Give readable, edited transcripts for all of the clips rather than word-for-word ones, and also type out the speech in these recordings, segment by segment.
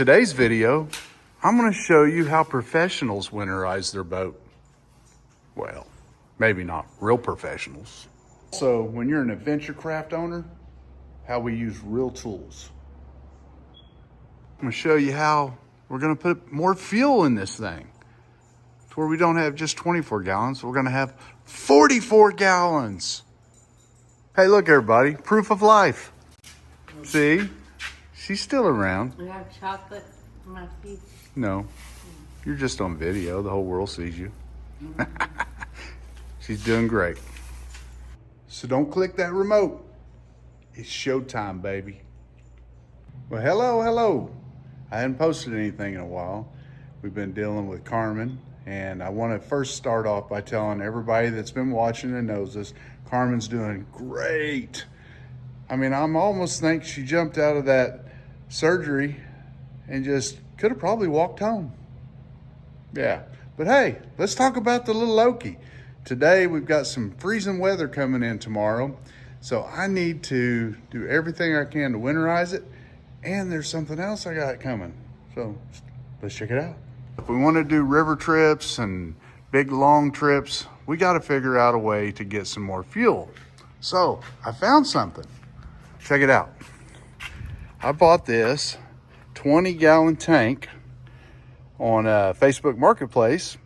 Today's video, I'm going to show you how professionals winterize their boat. Well, maybe not real professionals. So when you're an adventure craft owner, how we use real tools. I'm going to show you how we're going to put more fuel in this thing. To where we don't have just 24 gallons, we're going to have 44 gallons. Hey, look everybody, proof of life. See? She's still around. You have chocolate in my teeth? No, you're just on video. The whole world sees you. She's doing great. So don't click that remote. It's showtime, baby. Well, hello. I hadn't posted anything in a while. We've been dealing with Carmen, and I want to first start off by telling everybody that's been watching and knows this, Carmen's doing great. I mean, I'm almost think she jumped out of that surgery and just could have probably walked home. Yeah, but hey, let's talk about the little Okie. Today we've got some freezing weather coming in tomorrow, so I need to do everything I can to winterize it, and there's something else I got coming, so let's check it out. If we want to do river trips and big long trips, we got to figure out a way to get some more fuel. So I found something. Check it out. I bought this 20-gallon tank on Facebook Marketplace,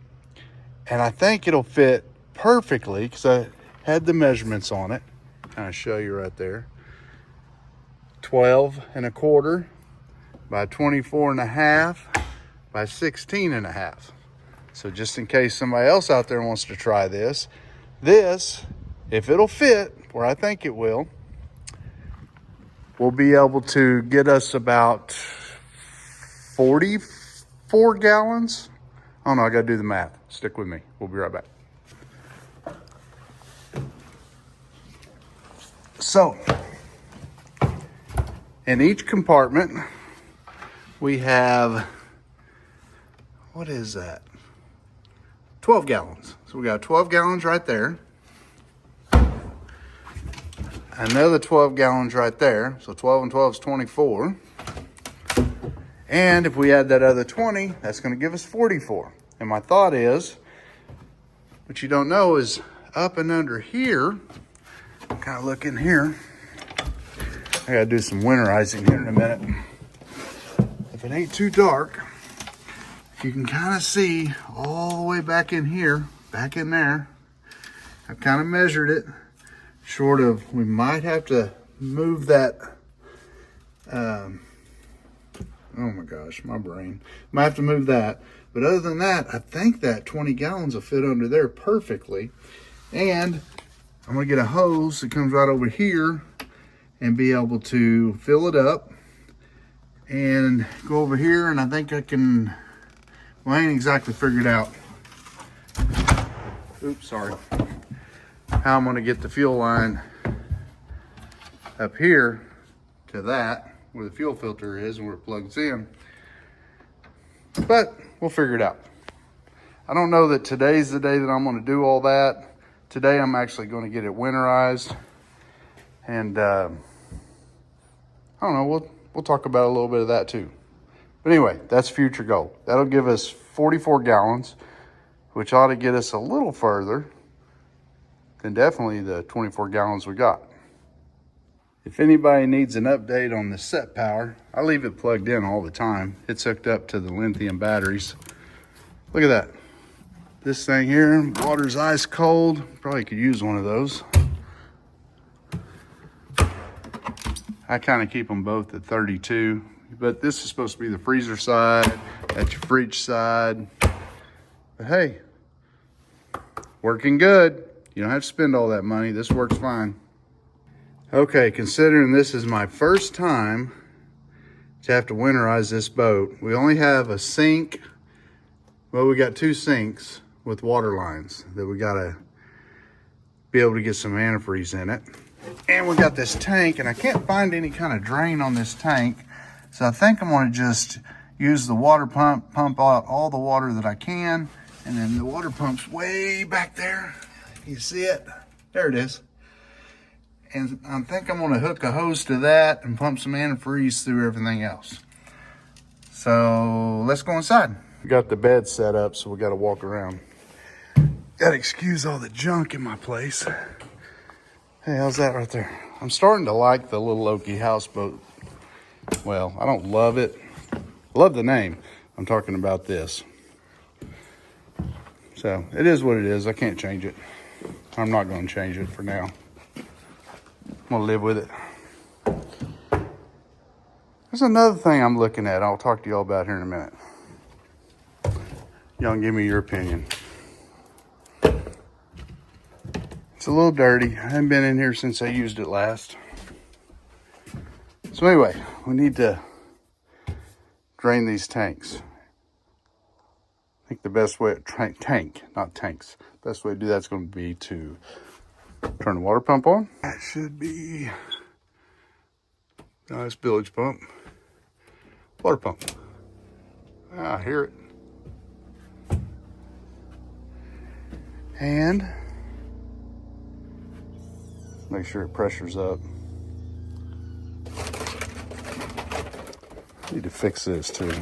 and I think it'll fit perfectly because I had the measurements on it. Kind of show you right there. 12 1/4 by 24 1/2 by 16 1/2. So just in case somebody else out there wants to try this, if it'll fit where I think it will be able to get us about 44 gallons. Oh no, I gotta do the math. Stick with me. We'll be right back. So, in each compartment, we have, what is that? 12 gallons. So we got 12 gallons right there. Another 12 gallons right there. So 12 and 12 is 24. And if we add that other 20, that's going to give us 44. And my thought is, what you don't know is up and under here, kind of look in here. I got to do some winterizing here in a minute. If it ain't too dark, you can kind of see all the way back in here, back in there. I've kind of measured it. Short of, we might have to move that, oh my gosh, my brain. Might have to move that. But other than that, I think that 20 gallons will fit under there perfectly. And I'm gonna get a hose that comes right over here and be able to fill it up and go over here, and I think I can, well, I ain't exactly figured out. Oops, sorry. How I'm gonna get the fuel line up here to that, where the fuel filter is and where it plugs in. But we'll figure it out. I don't know that today's the day that I'm gonna do all that. Today I'm actually gonna get it winterized. And I don't know, we'll talk about a little bit of that too. But anyway, that's future goal. That'll give us 44 gallons, which ought to get us a little further than definitely the 24 gallons we got. If anybody needs an update on the set power, I leave it plugged in all the time. It's hooked up to the lithium batteries. Look at that. This thing here, water's ice cold. Probably could use one of those. I kind of keep them both at 32, but this is supposed to be the freezer side, that's your fridge side. But hey, working good. You don't have to spend all that money. This works fine. Okay, considering this is my first time to have to winterize this boat, we only have a sink. Well, we got 2 sinks with water lines that we gotta be able to get some antifreeze in it. And we got this tank, and I can't find any kind of drain on this tank. So I think I'm gonna just use the water pump, pump out all the water that I can. And then the water pump's way back there. You see it? There it is. And I think I'm gonna hook a hose to that and pump some antifreeze through everything else. So let's go inside. We got the bed set up, so we got to walk around. Got to excuse all the junk in my place. Hey, how's that right there? I'm starting to like the little Okie houseboat. Well, I don't love it. I love the name. I'm talking about this. So it is what it is. I can't change it. I'm not going to change it for now. I'm going to live with it. There's another thing I'm looking at. I'll talk to y'all about here in a minute. Y'all can give me your opinion. It's a little dirty. I haven't been in here since I used it last. So anyway, we need to drain these tanks. I think the best way, tank, not tanks. Best way to do that's going to be to turn the water pump on. That should be, nice village pump. Water pump. I hear it. And make sure it pressures up. Need to fix this too.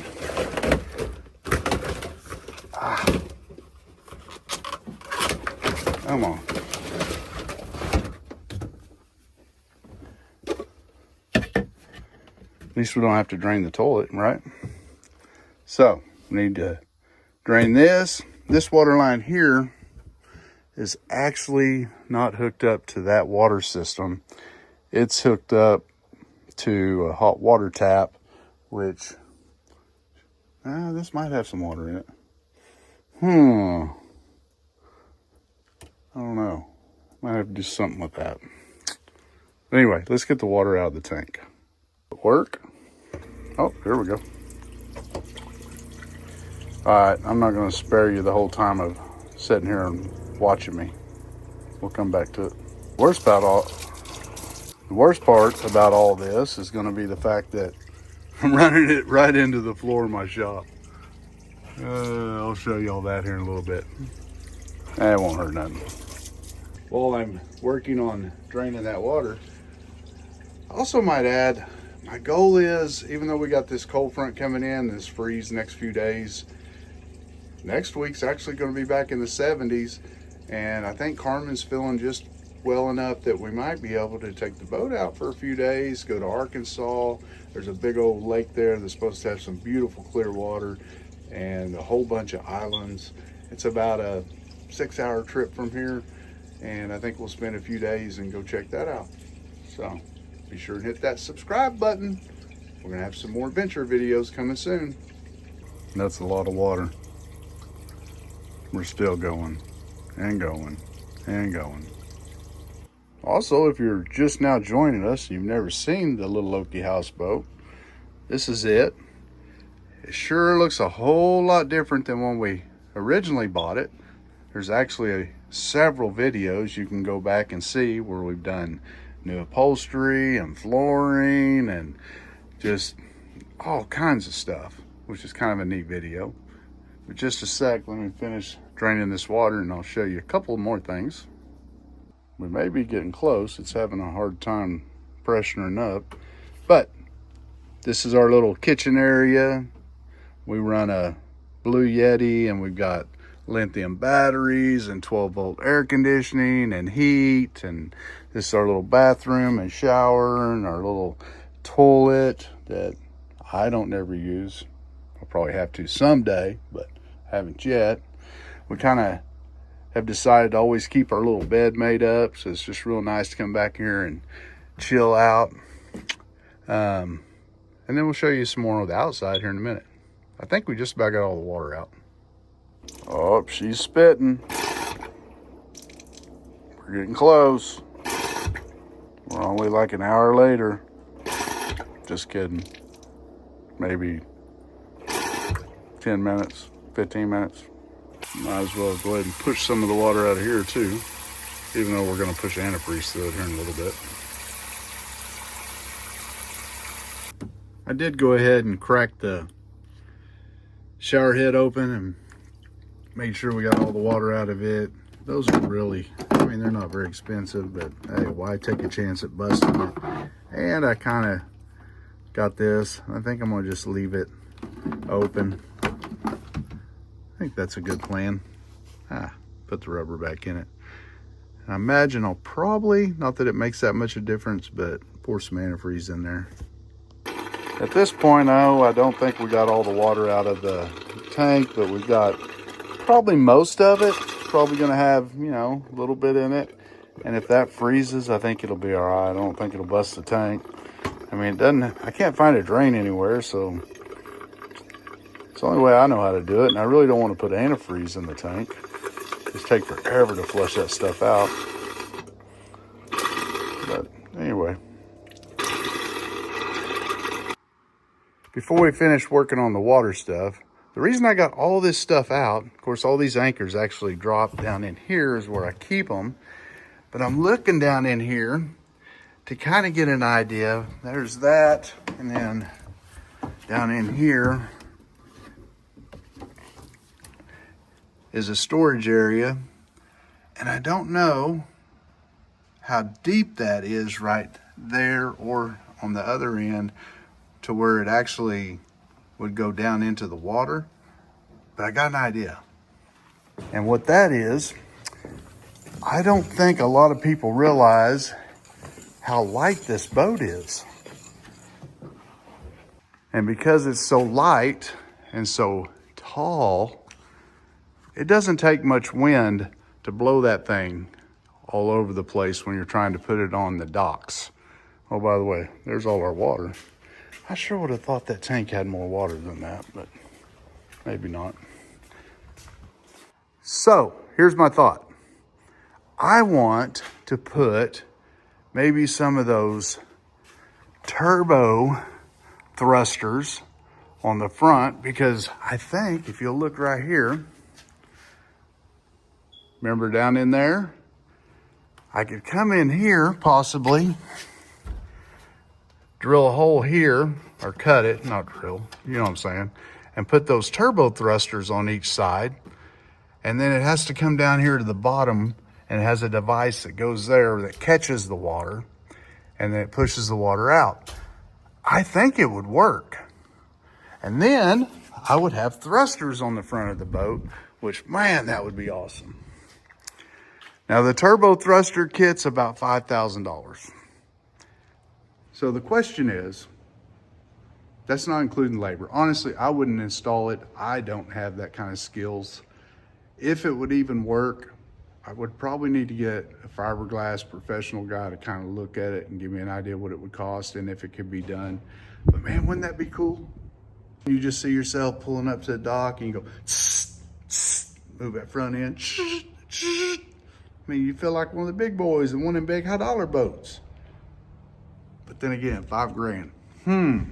Come on. At least we don't have to drain the toilet, right? So, we need to drain this. This water line here is actually not hooked up to that water system. It's hooked up to a hot water tap, which, this might have some water in it. I don't know. Might have to do something with that. Anyway, let's get the water out of the tank. Work. Oh, here we go. All right, I'm not going to spare you the whole time of sitting here and watching me. We'll come back to it. The worst part about all this is going to be the fact that I'm running it right into the floor of my shop. I'll show you all that here in a little bit. It won't hurt nothing. While I'm working on draining that water, I also might add, my goal is, even though we got this cold front coming in, this freeze next few days, next week's actually going to be back in the 70s, and I think Carmen's feeling just well enough that we might be able to take the boat out for a few days, go to Arkansas. There's a big old lake there that's supposed to have some beautiful clear water and a whole bunch of islands. It's about a 6-hour trip from here, and I think we'll spend a few days and go check that out. So be sure to hit that subscribe button. We're gonna have some more adventure videos coming soon. That's a lot of water. We're still going and going and going. Also, if you're just now joining us and you've never seen the little Okie houseboat, this is it. It sure looks a whole lot different than when we originally bought it. There's actually several videos you can go back and see where we've done new upholstery and flooring and just all kinds of stuff, which is kind of a neat video. But just a sec, let me finish draining this water and I'll show you a couple more things. We may be getting close. It's having a hard time pressuring up, but this is our little kitchen area. We run a Blue Yeti and we've got lithium batteries and 12-volt air conditioning and heat, and this is our little bathroom and shower and our little toilet that I don't never use. I'll probably have to someday, but haven't yet. We kind of have decided to always keep our little bed made up, so it's just real nice to come back here and chill out. And then we'll show you some more of the outside here in a minute. I think we just about got all the water out. Oh, she's spitting. We're getting close. We're only like an hour later. Just kidding. Maybe 10 minutes, 15 minutes. Might as well go ahead and push some of the water out of here too, even though we're going to push antifreeze through it here in a little bit. I did go ahead and crack the shower head open and made sure we got all the water out of it. Those are really, I mean, they're not very expensive, but hey, why take a chance at busting it? And I kind of got this. I think I'm going to just leave it open. I think that's a good plan. Put the rubber back in it. I imagine I'll probably, not that it makes that much of a difference, but pour some antifreeze in there. At this point, I don't think we got all the water out of the tank, but we've got probably most of it. Probably gonna have, a little bit in it. And if that freezes, I think it'll be all right. I don't think it'll bust the tank. I mean, I can't find a drain anywhere, so it's the only way I know how to do it. And I really don't want to put antifreeze in the tank. It's take forever to flush that stuff out. But anyway. Before we finish working on the water stuff, the reason I got all this stuff out, of course, all these anchors actually drop down in here is where I keep them. But I'm looking down in here to kind of get an idea. There's that, and then down in here is a storage area. And I don't know how deep that is right there or on the other end to where it actually would go down into the water, but I got an idea. And what that is, I don't think a lot of people realize how light this boat is. And because it's so light and so tall, it doesn't take much wind to blow that thing all over the place when you're trying to put it on the docks. Oh, by the way, there's all our water. I sure would have thought that tank had more water than that, but maybe not. So here's my thought. I want to put maybe some of those turbo thrusters on the front, because I think if you'll look right here, remember down in there, I could come in here possibly, drill a hole here, or cut it, not drill, you know what I'm saying, and put those turbo thrusters on each side. And then it has to come down here to the bottom, and it has a device that goes there that catches the water, and then it pushes the water out. I think it would work. And then I would have thrusters on the front of the boat, which, man, that would be awesome. Now, the turbo thruster kit's about $5,000. So the question is, that's not including labor. Honestly, I wouldn't install it. I don't have that kind of skills. If it would even work, I would probably need to get a fiberglass professional guy to kind of look at it and give me an idea what it would cost and if it could be done. But man, wouldn't that be cool? You just see yourself pulling up to the dock and you go, tss, tss, move that front end. Tss, tss. I mean, you feel like one of the big boys in one of them big high dollar boats. But then again, $5,000.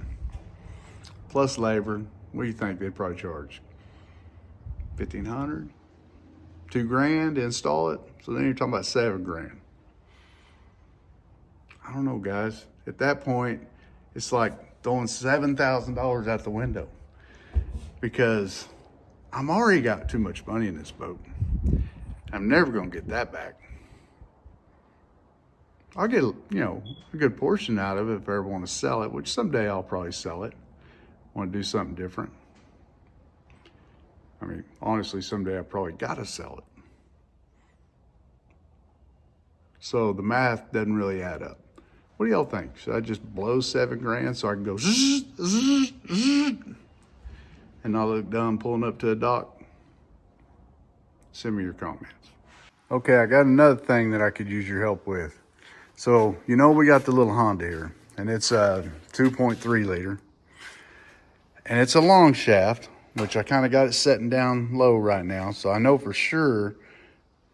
Plus labor. What do you think they'd probably charge? $1,500? $2,000 to install it? So then you're talking about $7,000. I don't know, guys. At that point, it's like throwing $7,000 out the window, because I'm already got too much money in this boat. I'm never gonna get that back. I'll get, a good portion out of it if I ever want to sell it, which someday I'll probably sell it. Want to do something different. I mean, honestly, someday I probably gotta sell it. So the math doesn't really add up. What do y'all think? Should I just blow $7,000 so I can go zzz, zzz, zzz, and not look dumb pulling up to a dock? Send me your comments. Okay, I got another thing that I could use your help with. So, we got the little Honda here, and it's a 2.3 liter. And it's a long shaft, which I kind of got it setting down low right now. So I know for sure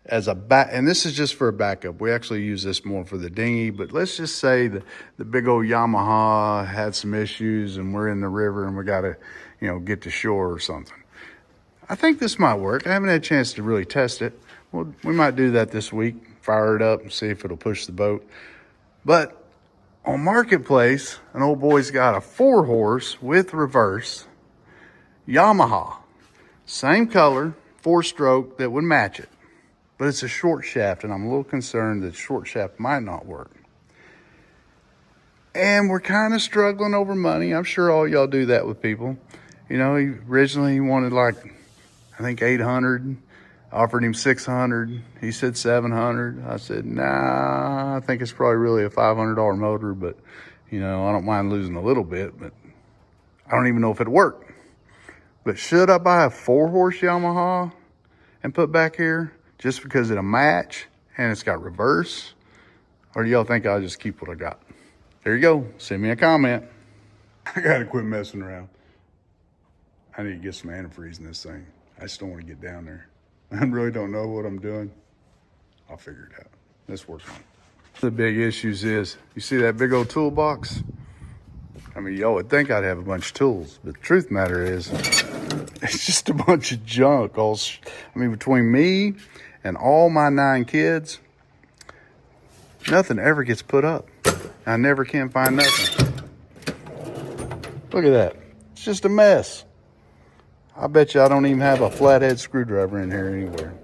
as a back, and this is just for a backup. We actually use this more for the dinghy, but let's just say the big old Yamaha had some issues and we're in the river and we got to, get to shore or something. I think this might work. I haven't had a chance to really test it. Well, we might do that this week, fire it up and see if it'll push the boat. But on Marketplace, an old boy's got a 4-horse with reverse Yamaha. Same color, 4-stroke that would match it. But it's a short shaft, and I'm a little concerned that short shaft might not work. And we're kind of struggling over money. I'm sure all y'all do that with people. You know, he originally wanted like, I think 800. Offered him 600. He said 700. I said, nah, I think it's probably really a $500 motor, but you know, I don't mind losing a little bit, but I don't even know if it'd work. But should I buy a 4-horse Yamaha and put back here just because it'll match and it's got reverse? Or do y'all think I'll just keep what I got? There you go. Send me a comment. I gotta quit messing around. I need to get some antifreeze in this thing. I just don't want to get down there. I really don't know what I'm doing. I'll figure it out. Let's work on it. The big issues is, you see that big old toolbox? I mean, y'all would think I'd have a bunch of tools, but the truth of the matter is, it's just a bunch of junk. Between me and all my 9 kids, nothing ever gets put up. I never can find nothing. Look at that. It's just a mess. I bet you I don't even have a flathead screwdriver in here anywhere.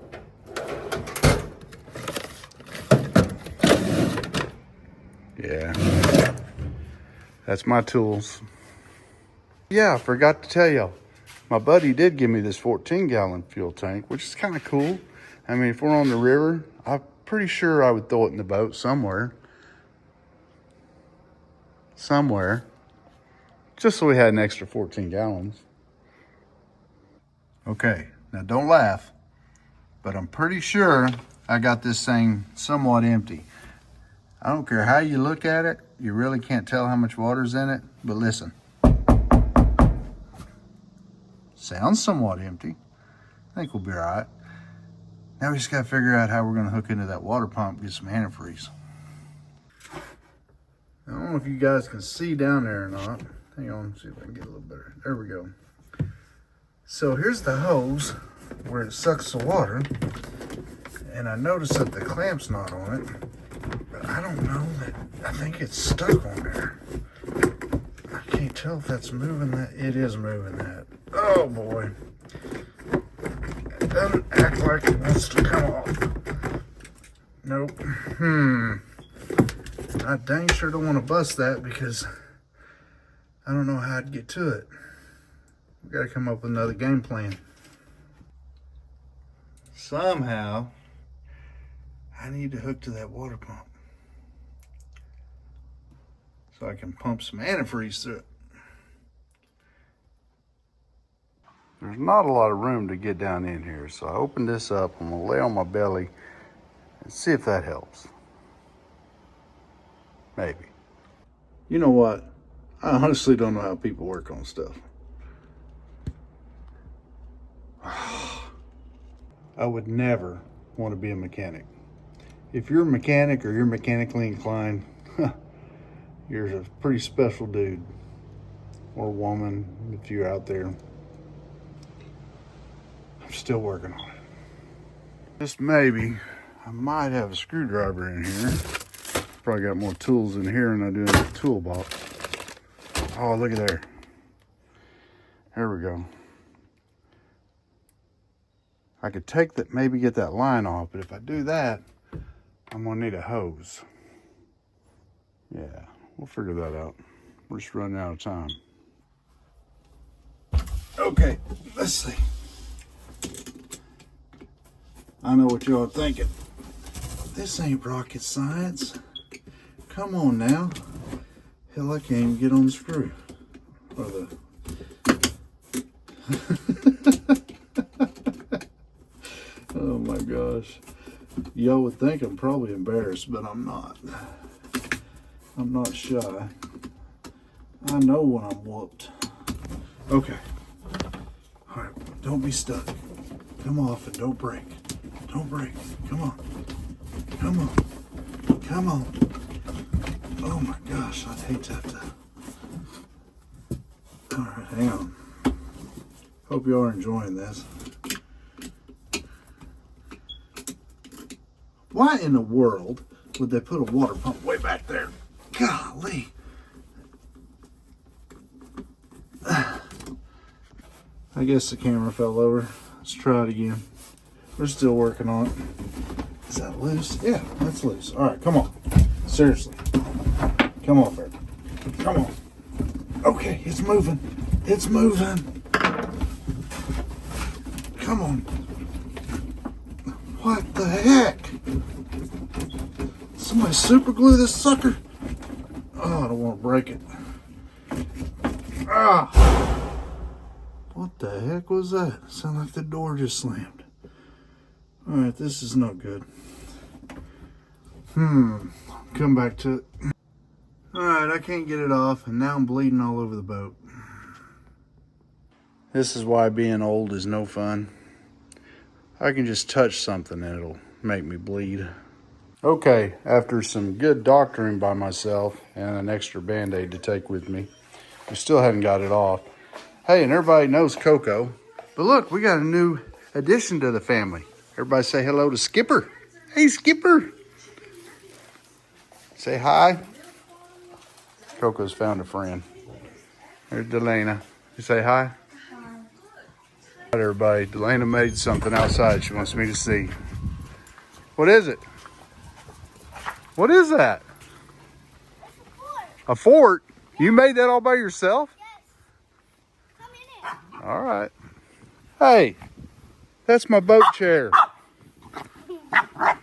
Yeah, that's my tools. Yeah, I forgot to tell y'all. My buddy did give me this 14-gallon fuel tank, which is kind of cool. I mean, if we're on the river, I'm pretty sure I would throw it in the boat somewhere. Just so we had an extra 14 gallons. Okay, now don't laugh, but I'm pretty sure I got this thing somewhat empty. I don't care how you look at it, you really can't tell how much water's in it, but listen. Sounds somewhat empty. I think we'll be all right. Now we just gotta figure out how we're gonna hook into that water pump and get some antifreeze. I don't know if you guys can see down there or not. Hang on, see if I can get a little better. There we go. So here's the hose where it sucks the water. And I noticed that the clamp's not on it. But I don't know that, I think it's stuck on there. I can't tell if that's moving that. It is moving that. Oh boy. It doesn't act like it wants to come off. Nope. I dang sure don't want to bust that because I don't know how I'd get to it. We gotta come up with another game plan. Somehow, I need to hook to that water pump so I can pump some antifreeze through it. There's not a lot of room to get down in here, so I opened this up. I'm gonna lay on my belly and see if that helps. Maybe. You know what? I honestly don't know how people work on stuff. I would never want to be a mechanic. If you're a mechanic or you're mechanically inclined, you're a pretty special dude or woman if you're out there. I'm still working on it. Just maybe, I might have a screwdriver in here. Probably got more tools in here than I do in the toolbox. Oh, look at there. There we go. I could take that, maybe get that line off, but if I do that, I'm gonna need a hose. Yeah, we'll figure that out. We're just running out of time. Okay, let's see. I know what y'all are thinking. This ain't rocket science. Come on now. Hell, I can't even get on the screw. Or the... Oh my gosh. Y'all would think I'm probably embarrassed, but I'm not. I'm not shy. I know when I'm whooped. Okay. All right, don't be stuck. Come off and don't break. Don't break. Come on. Come on. Come on. Oh my gosh, I'd hate that. All right, hang on. Hope you are enjoying this. Why in the world would they put a water pump way back there? Golly. I guess the camera fell over. Let's try it again. We're still working on it. Is that loose? Yeah, that's loose. All right, come on. Seriously. Come on, Fred. Come on. Okay, it's moving. It's moving. Come on. What the heck? Somebody super glue this sucker. Oh, I don't want to break it. Ah! What the heck was that? Sounded like the door just slammed. Alright, this is no good. Come back to it. Alright, I can't get it off, and now I'm bleeding all over the boat. This is why being old is no fun. I can just touch something and it'll make me bleed. Okay, after some good doctoring by myself and an extra Band-Aid to take with me, I still haven't got it off. Hey, and everybody knows Coco, but look, we got a new addition to the family. Everybody say hello to Skipper. Hey, Skipper. Say hi. Coco's found a friend. There's Delana. You say hi? Hi. All right, everybody. Delana made something outside she wants me to see. What is it? What is that? A fort. You made that all by yourself? Yes. Come in it. All right. Hey, that's my boat chair.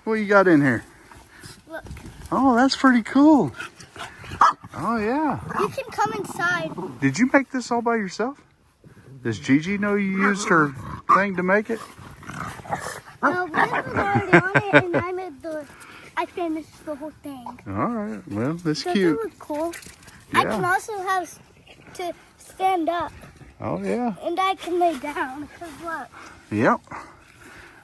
What you got in here? Look. Oh, that's pretty cool. Oh, yeah. You can come inside. Did you make this all by yourself? Does Gigi know you used her thing to make it? No, we were already on it, and I finished the whole thing. All right. Well, that's Does cute. it look cool? Yeah. I can also have to stand up, Oh, yeah. and I can lay down. Because look. Yep.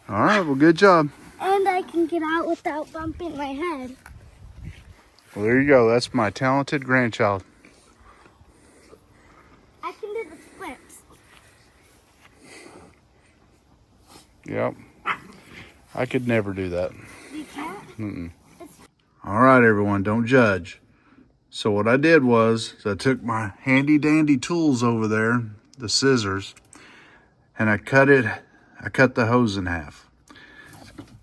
All right. Well, good job. And I can get out without bumping my head. Well, there you go. That's my talented grandchild. I can do the flips. Yep. I could never do that. You can't? Mm-mm. All right, everyone. Don't judge. So what I did was I took my handy dandy tools over there, the scissors, and I cut the hose in half.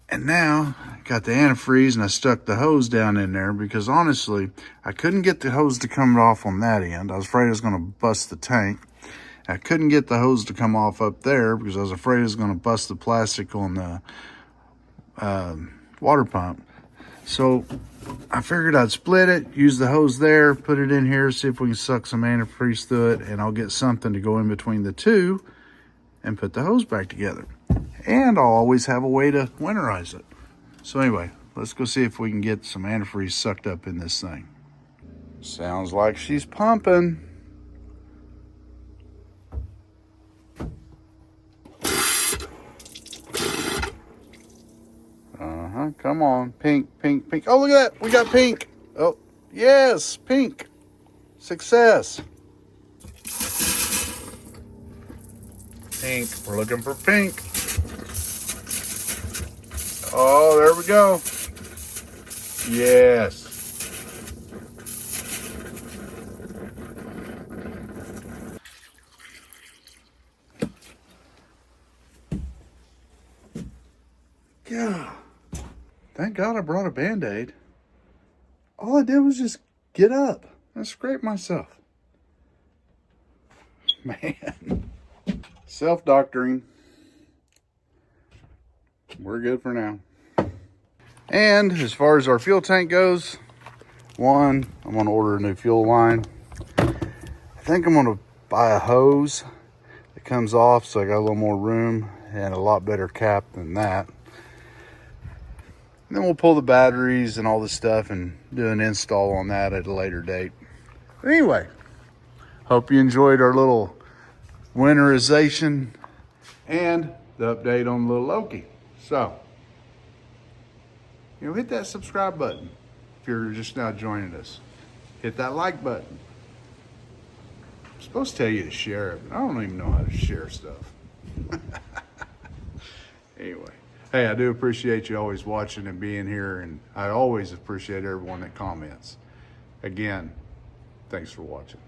And now I got the antifreeze and I stuck the hose down in there because honestly, I couldn't get the hose to come off on that end. I was afraid I was going to bust the tank. I couldn't get the hose to come off up there because I was afraid it was going to bust the plastic on the water pump. So I figured I'd split it, use the hose there, put it in here, see if we can suck some antifreeze through it, and I'll get something to go in between the two and put the hose back together. And I'll always have a way to winterize it. So anyway, let's go see if we can get some antifreeze sucked up in this thing. Sounds like she's pumping. Come on. Pink, pink, pink. Oh, look at that. We got pink. Oh, yes, pink. Success. Pink. We're looking for pink. Oh, there we go. Yes. Yeah. Thank God I brought a Band-Aid. All I did was just get up and scrape myself. Man. Self-doctoring. We're good for now. And as far as our fuel tank goes, I'm going to order a new fuel line. I think I'm going to buy a hose that comes off so I got a little more room and a lot better cap than that. And then we'll pull the batteries and all the stuff and do an install on that at a later date. But anyway, hope you enjoyed our little winterization and the update on little Okie. So, hit that subscribe button if you're just now joining us. Hit that like button. I'm supposed to tell you to share it, but I don't even know how to share stuff. Anyway. Hey, I do appreciate you always watching and being here, and I always appreciate everyone that comments. Again, thanks for watching.